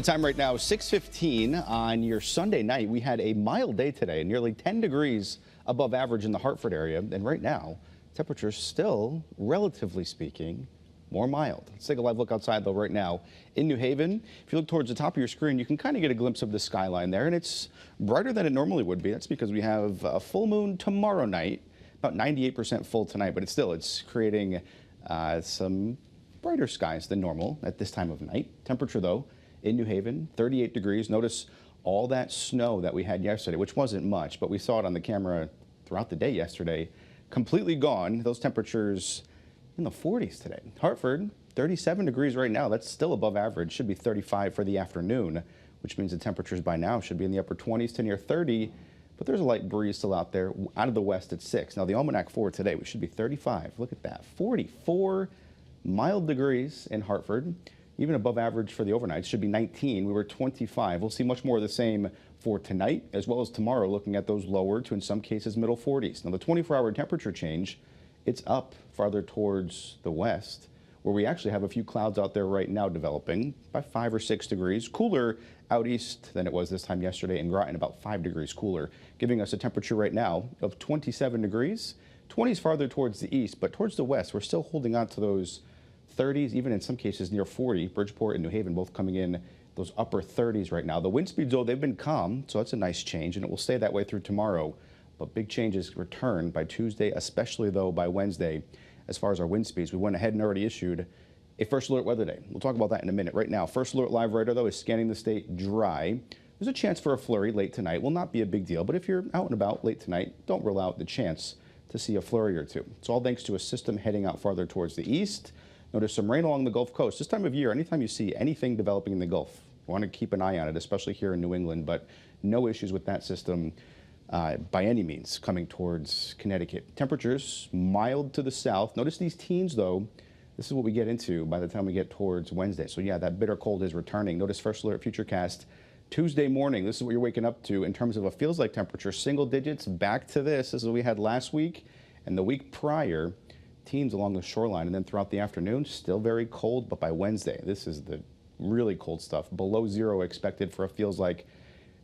The time right now, 6:15 on your Sunday night. We had a mild day today, nearly 10 degrees above average in the Hartford area. And right now, temperatures still, relatively speaking, more mild. Let's take a live look outside, though, right now in New Haven. If you look towards the top of your screen, you can kind of get a glimpse of the skyline there, and it's brighter than it normally would be. That's because we have a full moon tomorrow night, about 98% full tonight, but it's creating some brighter skies than normal at this time of night. Temperature, though, in New Haven, 38 degrees. Notice all that snow that we had yesterday, which wasn't much, but we saw it on the camera throughout the day yesterday, completely gone. Those temperatures in the 40s today. Hartford, 37 degrees right now. That's still above average. Should be 35 for the afternoon, which means the temperatures by now should be in the upper 20s to near 30. But there's a light breeze still out there out of the west at 6. Now, the almanac for today, we should be 35. Look at that. 44 mild degrees in Hartford. Even above average for the overnight. Should be 19. We were 25. We'll see much more of the same for tonight as well as tomorrow, looking at those lower to, in some cases, middle 40s. Now, the 24-hour temperature change, it's up farther towards the west, where we actually have a few clouds out there right now developing by 5 or 6 degrees. Cooler out east than it was this time yesterday in Groton, about 5 degrees cooler, giving us a temperature right now of 27 degrees. 20s farther towards the east, but towards the west, we're still holding on to those 30s, even in some cases near 40. Bridgeport and New Haven both coming in those upper 30s right now. The wind speeds, though, they've been calm, so that's a nice change, and it will stay that way through tomorrow. But big changes return by Tuesday, especially, though, by Wednesday. As far as our wind speeds, we went ahead and already issued a first alert weather day. We'll talk about that in a minute. Right now, first alert live radar, though, is scanning the state dry. There's a chance for a flurry late tonight. Will not be a big deal, but if you're out and about late tonight, don't rule out the chance to see a flurry or two. It's all thanks to a system heading out farther towards the east. Notice some rain along the Gulf Coast. This time of year, anytime you see anything developing in the Gulf, you want to keep an eye on it, especially here in New England, but no issues with that system by any means coming towards Connecticut. Temperatures mild to the south. Notice these teens, though. This is what we get into by the time we get towards Wednesday. So, yeah, that bitter cold is returning. Notice first alert futurecast Tuesday morning. This is what you're waking up to in terms of a feels like temperature. Single digits back to this. This is what we had last week and the week prior. Teens along the shoreline, and then throughout the afternoon, still very cold, but by Wednesday, this is the really cold stuff. Below zero expected for a feels like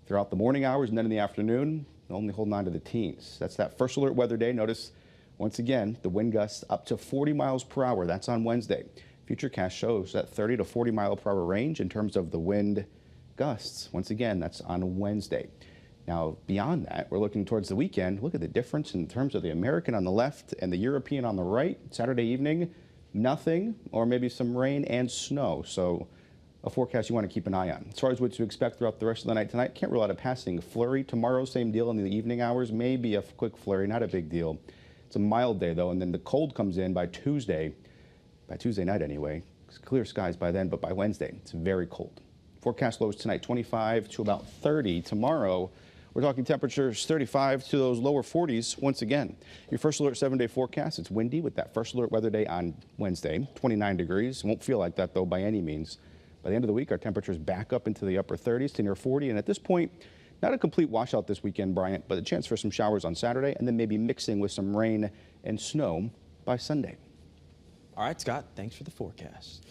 throughout the morning hours, and then in the afternoon, only holding on to the teens. That's that first alert weather day. Notice, once again, the wind gusts up to 40 miles per hour. That's on Wednesday. Futurecast shows that 30 to 40 mile per hour range in terms of the wind gusts. Once again, that's on Wednesday. Now, beyond that, we're looking towards the weekend. Look at the difference in terms of the American on the left and the European on the right. Saturday evening, nothing, or maybe some rain and snow. So a forecast you want to keep an eye on. As far as what to expect throughout the rest of the night tonight, can't rule out a passing flurry. Tomorrow, same deal in the evening hours. Maybe a quick flurry, not a big deal. It's a mild day, though, and then the cold comes in by Tuesday night anyway. It's clear skies by then, but by Wednesday, it's very cold. Forecast lows tonight, 25 to about 30. Tomorrow, we're talking temperatures 35 to those lower 40s once again. Your first alert 7-day forecast, it's windy with that first alert weather day on Wednesday, 29 degrees. Won't feel like that, though, by any means. By the end of the week, our temperatures back up into the upper 30s to near 40. And at this point, not a complete washout this weekend, Bryant, but a chance for some showers on Saturday and then maybe mixing with some rain and snow by Sunday. All right, Scott, thanks for the forecast.